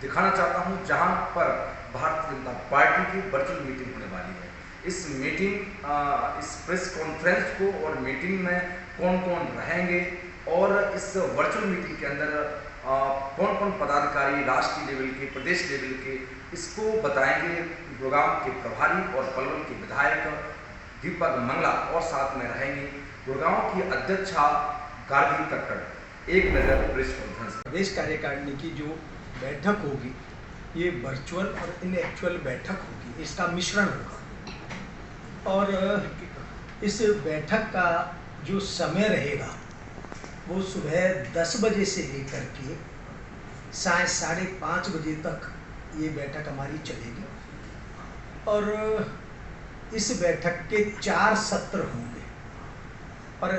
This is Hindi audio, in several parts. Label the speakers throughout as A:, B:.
A: दिखाना चाहता हूं, जहां पर भारतीय जनता पार्टी की वर्चुअल मीटिंग होने वाली है। इस प्रेस कॉन्फ्रेंस को और मीटिंग में कौन कौन रहेंगे और इस वर्चुअल मीटिंग के अंदर कौन कौन पदाधिकारी राष्ट्रीय लेवल के, प्रदेश लेवल के, इसको बताएंगे गुड़गांव के प्रभारी और पलवल के विधायक दीपक मंगला, और साथ में रहेंगे गुड़गांव की अध्यक्षा गार्गी कक्कड़। एक नजर प्रेस कॉन्फ्रेंस।
B: प्रदेश कार्यकारिणी की जो बैठक होगी ये वर्चुअल और इनएक्चुअल बैठक होगी, इसका मिश्रण होगा। और इस बैठक का जो समय रहेगा वो सुबह 10 बजे से लेकर के साढ़े 5:30 बजे तक ये बैठक हमारी चलेगी। और इस बैठक के 4 सत्र होंगे। और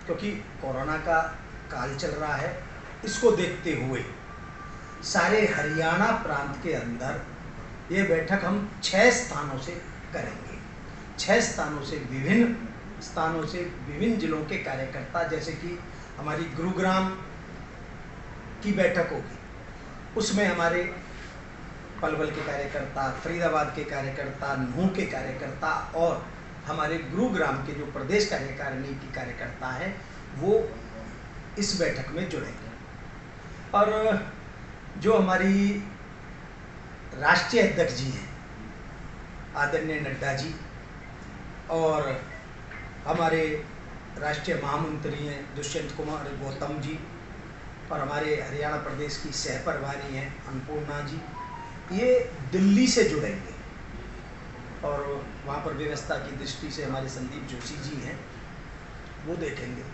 B: क्योंकि कोरोना का काल चल रहा है, इसको देखते हुए सारे हरियाणा प्रांत के अंदर ये बैठक हम 6 स्थानों से करेंगे। 6 स्थानों से, विभिन्न स्थानों से विभिन्न जिलों के कार्यकर्ता, जैसे कि हमारी गुरुग्राम की बैठक होगी, उसमें हमारे पलवल के कार्यकर्ता, फरीदाबाद के कार्यकर्ता, नूंह के कार्यकर्ता और हमारे गुरुग्राम के जो प्रदेश कार्यकारिणी की कार्यकर्ता हैं वो इस बैठक में जुड़ेंगे। और जो हमारी राष्ट्रीय अध्यक्ष जी हैं आदरणीय नड्डा जी, और हमारे राष्ट्रीय महामंत्री हैं दुष्यंत कुमार गौतम जी, और हमारे हरियाणा प्रदेश की सह प्रभारी हैं अन्नपूर्णा जी, ये दिल्ली से जुड़ेंगे। और वहाँ पर व्यवस्था की दृष्टि से हमारे संदीप जोशी जी हैं, वो देखेंगे।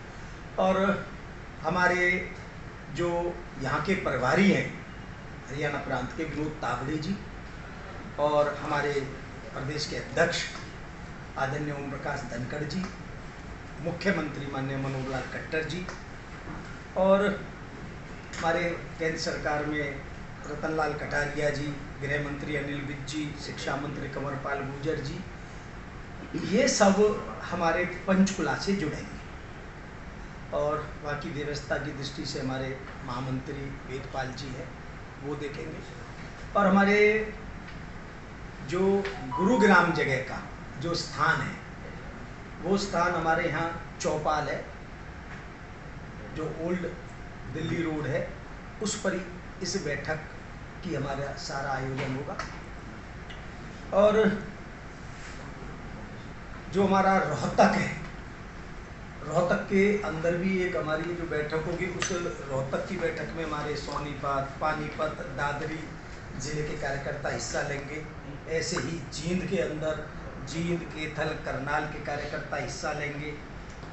B: और हमारे जो यहाँ के प्रभारी हैं हरियाणा प्रांत के विनोद तावड़े जी, और हमारे प्रदेश के अध्यक्ष आदरणीय ओम प्रकाश धनखड़ जी, मुख्यमंत्री माननीय मनोहर लाल खट्टर जी, और हमारे केंद्र सरकार में रतनलाल कटारिया जी, गृह मंत्री अनिल विज जी, शिक्षा मंत्री कंवरपाल गुर्जर जी, ये सब हमारे पंचकुला से जुड़ेंगे। और वहाँ की व्यवस्था की दृष्टि से हमारे महामंत्री वेदपाल जी हैं, वो देखेंगे। और हमारे जो गुरुग्राम जगह का जो स्थान है, वो स्थान हमारे यहाँ चौपाल है, जो ओल्ड दिल्ली रोड है, उस पर ही इस बैठक की हमारा सारा आयोजन होगा। और जो हमारा रोहतक है, रोहतक के अंदर भी एक हमारी जो बैठक होगी, उस रोहतक की बैठक में हमारे सोनीपत, पानीपत, दादरी जिले के कार्यकर्ता हिस्सा लेंगे। ऐसे ही जींद के अंदर जींद, कैथल, करनाल के कार्यकर्ता हिस्सा लेंगे।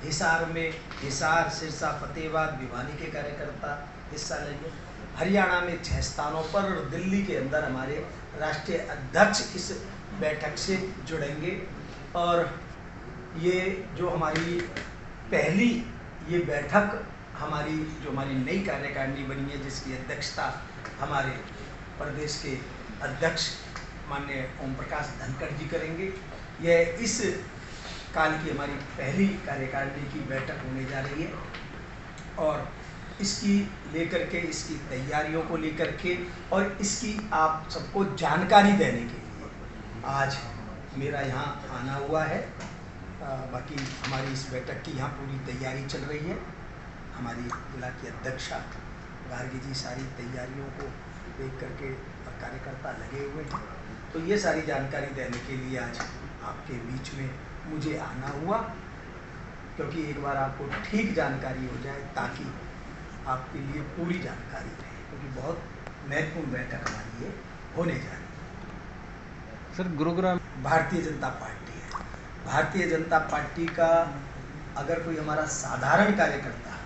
B: हिसार में हिसार, सिरसा, फतेहाबाद, भिवानी के कार्यकर्ता हिस्सा लेंगे। हरियाणा में 6 स्थानों पर, और दिल्ली के अंदर हमारे राष्ट्रीय अध्यक्ष इस बैठक से जुड़ेंगे। और ये जो हमारी पहली ये बैठक हमारी जो हमारी नई कार्यकारिणी बनी है, जिसकी अध्यक्षता हमारे प्रदेश के अध्यक्ष माननीय ओम प्रकाश धनखड़ जी करेंगे, यह इस काल की हमारी पहली कार्यकारिणी की बैठक होने जा रही है। और इसकी लेकर के, इसकी तैयारियों को लेकर के और इसकी आप सबको जानकारी देने के लिए आज मेरा यहाँ आना हुआ है। बाकी हमारी इस बैठक की यहाँ पूरी तैयारी चल रही है। हमारी जिला की अध्यक्षा गार्गी जी सारी तैयारियों को देख करके कार्यकर्ता लगे हुए हैं। तो ये सारी जानकारी देने के लिए आज आपके बीच में मुझे आना हुआ, क्योंकि एक बार आपको ठीक जानकारी हो जाए ताकि आपके लिए पूरी जानकारी रहे, क्योंकि बहुत महत्वपूर्ण बैठक हमारी ये होने जा रही है।
C: सर, गुरुग्राम
B: भारतीय जनता पार्टी है। भारतीय जनता पार्टी का अगर कोई हमारा साधारण कार्यकर्ता है,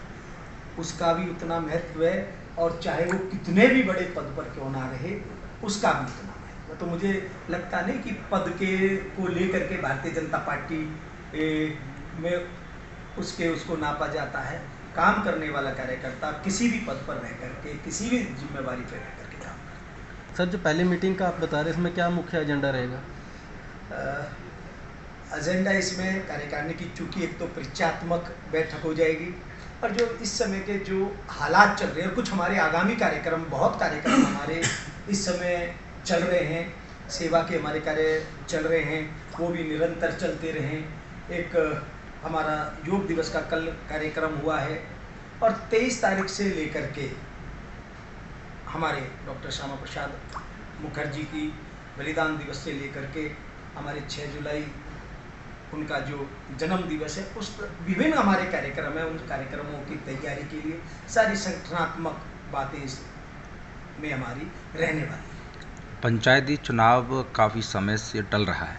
B: उसका भी उतना महत्व है, और चाहे वो कितने भी बड़े पद पर क्यों ना रहे, उसका भी उतना महत्व है। तो मुझे लगता नहीं कि पद के को लेकर के भारतीय जनता पार्टी में उसको नापा जाता है। काम करने वाला कार्यकर्ता किसी भी पद पर रह करके, किसी भी जिम्मेवारी पर रह करके काम करता है।
C: सर, जो पहली मीटिंग का आप बता रहे हैं, इसमें क्या मुख्य एजेंडा रहेगा?
B: एजेंडा इसमें कार्यकारिणी की चूंकि एक तो परिचयात्मक बैठक हो जाएगी, और जो इस समय के जो हालात चल रहे हैं, और कुछ हमारे आगामी कार्यक्रम, बहुत कार्यक्रम हमारे इस समय चल रहे हैं, सेवा के हमारे कार्य चल रहे हैं, वो भी निरंतर चलते रहें। एक हमारा योग दिवस का कल कार्यक्रम हुआ है और 23 तारीख से लेकर के हमारे डॉक्टर श्यामा प्रसाद मुखर्जी की बलिदान दिवस से लेकर के हमारे 6 जुलाई उनका जो जन्म दिवस है, उस पर विभिन्न हमारे कार्यक्रम है। उन कार्यक्रमों की तैयारी के लिए सारी संगठनात्मक बातें इसमें हमारी रहने वाली है।
D: पंचायती चुनाव काफ़ी समय से टल रहा है,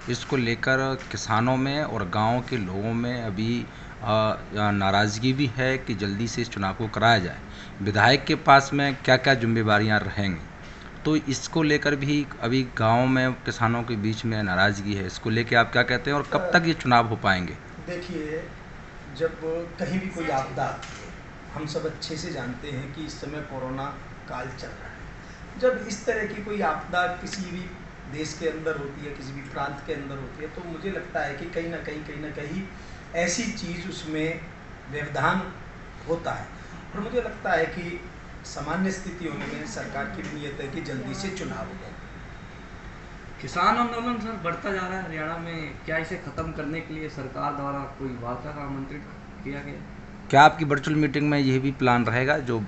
D: इसको लेकर किसानों में और गांव के लोगों में अभी नाराज़गी भी है कि जल्दी से इस चुनाव को कराया जाए। विधायक के पास में क्या क्या जिम्मेवारियां रहेंगी, तो इसको लेकर भी अभी गांव में किसानों के बीच में नाराज़गी है। इसको लेकर आप क्या कहते हैं और कब तक ये चुनाव हो पाएंगे?
B: देखिए, जब कहीं भी कोई आपदा, हम सब अच्छे से जानते हैं कि इस समय कोरोना काल चल रहा है। जब इस तरह की कोई आपदा किसी भी देश के अंदर होती है, किसी भी प्रांत के अंदर होती है, तो मुझे लगता है कि कहीं ना कहीं ऐसी चीज़ उसमें व्यवधान होता है। और मुझे लगता है कि सामान्य स्थितियों में सरकार की भी नीयत है कि जल्दी से चुनाव हो जाए।
E: किसान आंदोलन सर बढ़ता जा रहा है हरियाणा में, क्या इसे खत्म करने के लिए सरकार द्वारा कोई वार्ता का आमंत्रित किया गया?
D: क्या आपकी वर्चुअल मीटिंग में यह भी प्लान रहेगा जो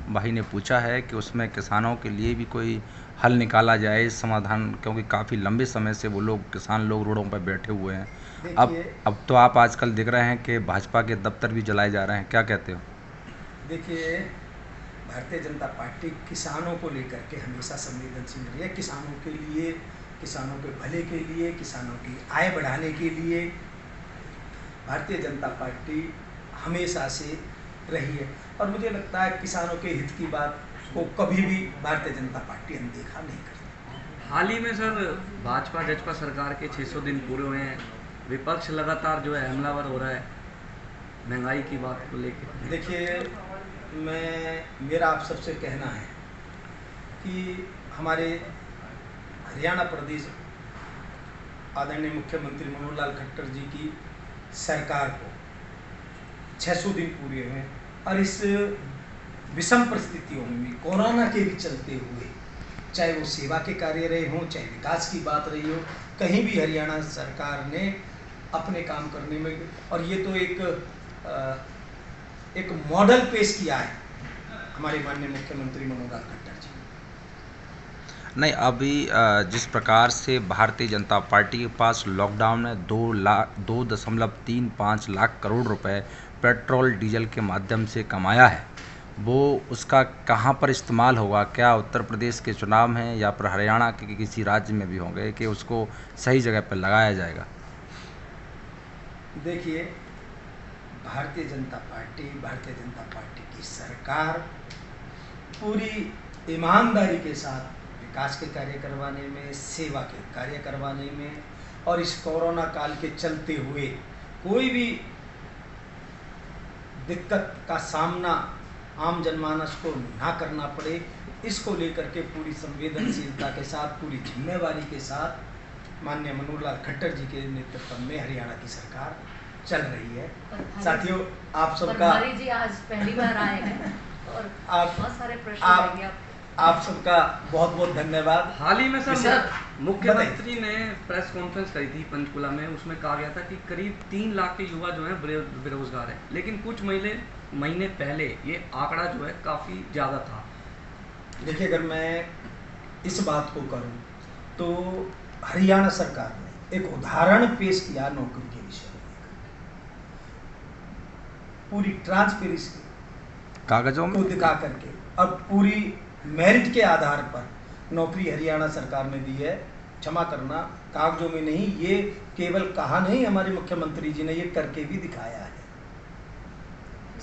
D: भाई ने पूछा है कि उसमें किसानों के लिए भी कोई हल निकाला जाए, समाधान? क्योंकि काफ़ी लंबे समय से वो लोग, किसान लोग रोडों पर बैठे हुए हैं। अब तो आप आजकल देख रहे हैं कि भाजपा के दफ्तर भी जलाए जा रहे हैं, क्या कहते हो?
B: देखिए, भारतीय जनता पार्टी किसानों को लेकर के हमेशा संवेदनशील रही है। किसानों के लिए, किसानों के भले के लिए, किसानों की आय बढ़ाने के लिए भारतीय जनता पार्टी हमेशा से रही है। और मुझे लगता है किसानों के हित की बात को कभी भी भारतीय जनता पार्टी अनदेखा नहीं करती।
E: हाल ही में सर भाजपा जजपा सरकार के 600 दिन पूरे हुए हैं, विपक्ष लगातार जो है हमलावर हो रहा है महंगाई की बात को लेकर।
B: देखिए, मेरा आप सबसे कहना है कि हमारे हरियाणा प्रदेश आदरणीय मुख्यमंत्री मनोहर लाल खट्टर जी की सरकार को 600 दिन पूरे हुए और इस विषम परिस्थितियों में भी, कोरोना के भी चलते हुए, चाहे वो सेवा के कार्य रहे हों, चाहे विकास की बात रही हो, कहीं भी हरियाणा सरकार ने अपने काम करने में, और ये तो एक मॉडल पेश किया है हमारे माननीय मुख्यमंत्री मनोहर लाल खट्टर जी।
D: नहीं, अभी जिस प्रकार से भारतीय जनता पार्टी के पास लॉकडाउन में 2.35 लाख करोड़ रुपए पेट्रोल डीजल के माध्यम से कमाया है, वो उसका कहाँ पर इस्तेमाल होगा? क्या उत्तर प्रदेश के चुनाव में या फिर हरियाणा के किसी राज्य में भी होंगे कि उसको सही जगह पर लगाया जाएगा?
B: देखिए, भारतीय जनता पार्टी की सरकार पूरी ईमानदारी के साथ विकास के कार्य करवाने में, सेवा के कार्य करवाने में, और इस कोरोना काल के चलते हुए कोई भी दिक्कत का सामना आम जनमानस को ना करना पड़े, इसको लेकर के पूरी संवेदनशीलता के साथ, पूरी जिम्मेवारी के साथ माननीय मनोहर लाल खट्टर जी के नेतृत्व में हरियाणा की सरकार चल रही है। साथियों, आप सबका
F: जी आज पहली बार आए हैं और बहुत सारे प्रश्न
B: आप सबका बहुत बहुत धन्यवाद।
E: हाल ही में सर मुख्यमंत्री ने प्रेस कॉन्फ्रेंस करी थी पंचकुला में, उसमें कहा गया था कि करीब 3 लाख के युवा जो हैं बेरोजगार हैं, लेकिन कुछ महीने पहले ये आंकड़ा जो है काफ़ी ज़्यादा था।
B: देखिए, अगर मैं इस बात को करूं तो हरियाणा सरकार ने एक उदाहरण पेश किया नौकरी के विषय में, पूरी ट्रांसपेरेंसी
D: कागजों
B: को दिखा करके, अब पूरी मेरिट के आधार पर नौकरी हरियाणा सरकार ने दी है। क्षमा करना, कागजों में नहीं, ये केवल कहा नहीं, हमारे मुख्यमंत्री जी ने ये करके भी दिखाया है।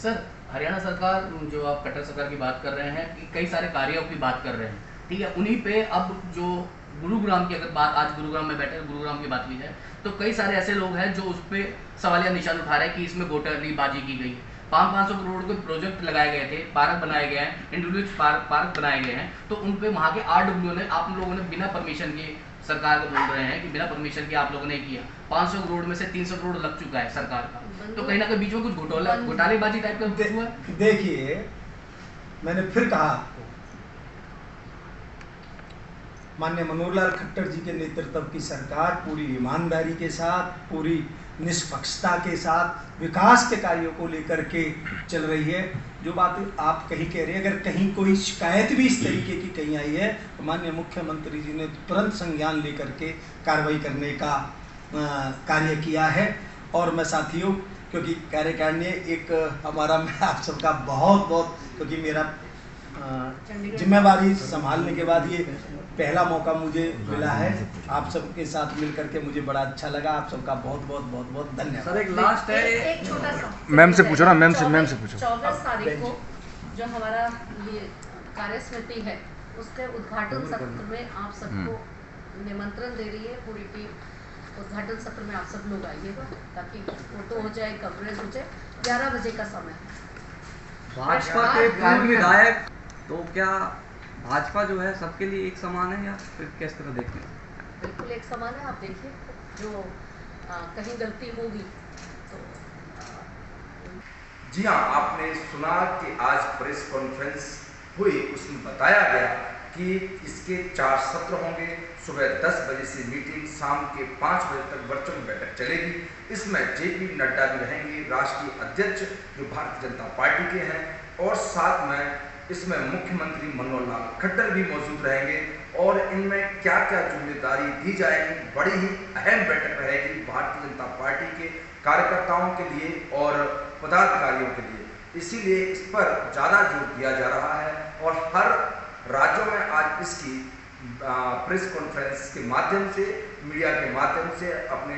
G: सर, हरियाणा सरकार, जो आप खट्टर सरकार की बात कर रहे हैं, कि कई सारे कार्यों की बात कर रहे हैं, ठीक है, उन्हीं पे अब जो गुरुग्राम की अगर बात, आज गुरुग्राम में बैठे गुरुग्राम की बात की जाए तो कई सारे ऐसे लोग हैं जो उस पर सवालिया निशान उठा रहे हैं कि इसमें घोटालेबाजी की गई है। 500 करोड़ के प्रोजेक्ट लगाए गए थे, पार्क बनाए गए हैं, इंडिविजुअल पार्क बनाए गए हैं, तो उन पे वहाँ के RW ने, आप लोगों ने बिना परमिशन के, सरकार को बोल रहे हैं कि बिना परमिशन के आप लोगों ने किया। 500 करोड़ में से 300 करोड़ लग चुका है सरकार का, तो कहीं ना कहीं बीच में कुछ घोटालेबाजी टाइप का कुछ हुआ।
B: देखिए, मैंने फिर कहा आपको माननीय मनोहर लाल खट्टर जी के नेतृत्व की सरकार पूरी ईमानदारी के साथ, पूरी निष्पक्षता के साथ विकास के कार्यों को लेकर के चल रही है। जो बात आप कहीं कह रहे हैं, अगर कहीं कोई शिकायत भी इस तरीके की कहीं आई है तो माननीय मुख्यमंत्री जी ने तुरंत संज्ञान लेकर के कार्रवाई करने का कार्य किया है। और मैं साथियों, क्योंकि कार्यकारिणी एक हमारा, मैं आप सबका बहुत बहुत, क्योंकि मेरा जिम्मेवारी संभालने के बाद ये पहला मौका मुझे मिला है, आप सबके साथ मिलकर के मुझे बड़ा अच्छा लगा। आप सबका बहुत बहुत बहुत बहुत धन्यवाद।
E: सर एक लास्ट है,
F: एक छोटा सा
D: मैम से पूछो ना, मैम से पूछो।
F: 24 तारीख को जो हमारा ये कार्य समिति है उसके उद्घाटन सत्र में आप सबको निमंत्रण दे रही है पूरी टीम। उद्घाटन सत्र में आप सब लोग आइएगा ताकि फोटो हो जाए, कवरेज हो जाए। 11 बजे का समय है।
E: भाजपा के पूर्व विधायक, तो क्या भाजपा जो है सबके लिए एक समान है या फिर किस तरह देखते हैं?
F: बिल्कुल एक समान है। आप देखिए, जो कहीं गलती होगी तो
A: जी हाँ, आपने सुना कि आज प्रेस कॉन्फ्रेंस हुई, उसमें बताया गया कि इसके 4 सत्र होंगे। सुबह 10 बजे से मीटिंग, शाम के 5 बजे तक वर्चुअल बैठक चलेगी। इसमें जेपी नड्डा भी रहेंगे, राष्ट्रीय अध्यक्ष जो भारतीय जनता पार्टी के हैं, और साथ में इसमें मुख्यमंत्री मनोहर लाल खट्टर भी मौजूद रहेंगे। और इनमें क्या क्या जिम्मेदारी दी जाएगी, बड़ी ही अहम बैठक रहेगी भारतीय जनता पार्टी के कार्यकर्ताओं के लिए और पदाधिकारियों के लिए। इसीलिए इस पर ज़्यादा जोर दिया जा रहा है और हर राज्यों में आज इसकी प्रेस कॉन्फ्रेंस के माध्यम से, मीडिया के माध्यम से अपने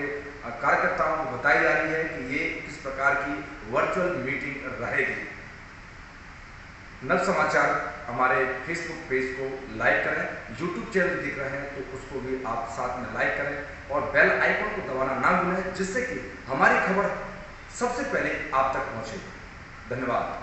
A: कार्यकर्ताओं को बताई जा रही है कि ये किस प्रकार की वर्चुअल मीटिंग रहेगी। नव समाचार हमारे फेसबुक पेज को लाइक करें, यूट्यूब चैनल देख रहे हैं तो उसको भी आप साथ में लाइक करें और बेल आइकन को दबाना ना भूलें, जिससे कि हमारी खबर सबसे पहले आप तक पहुंचे। धन्यवाद।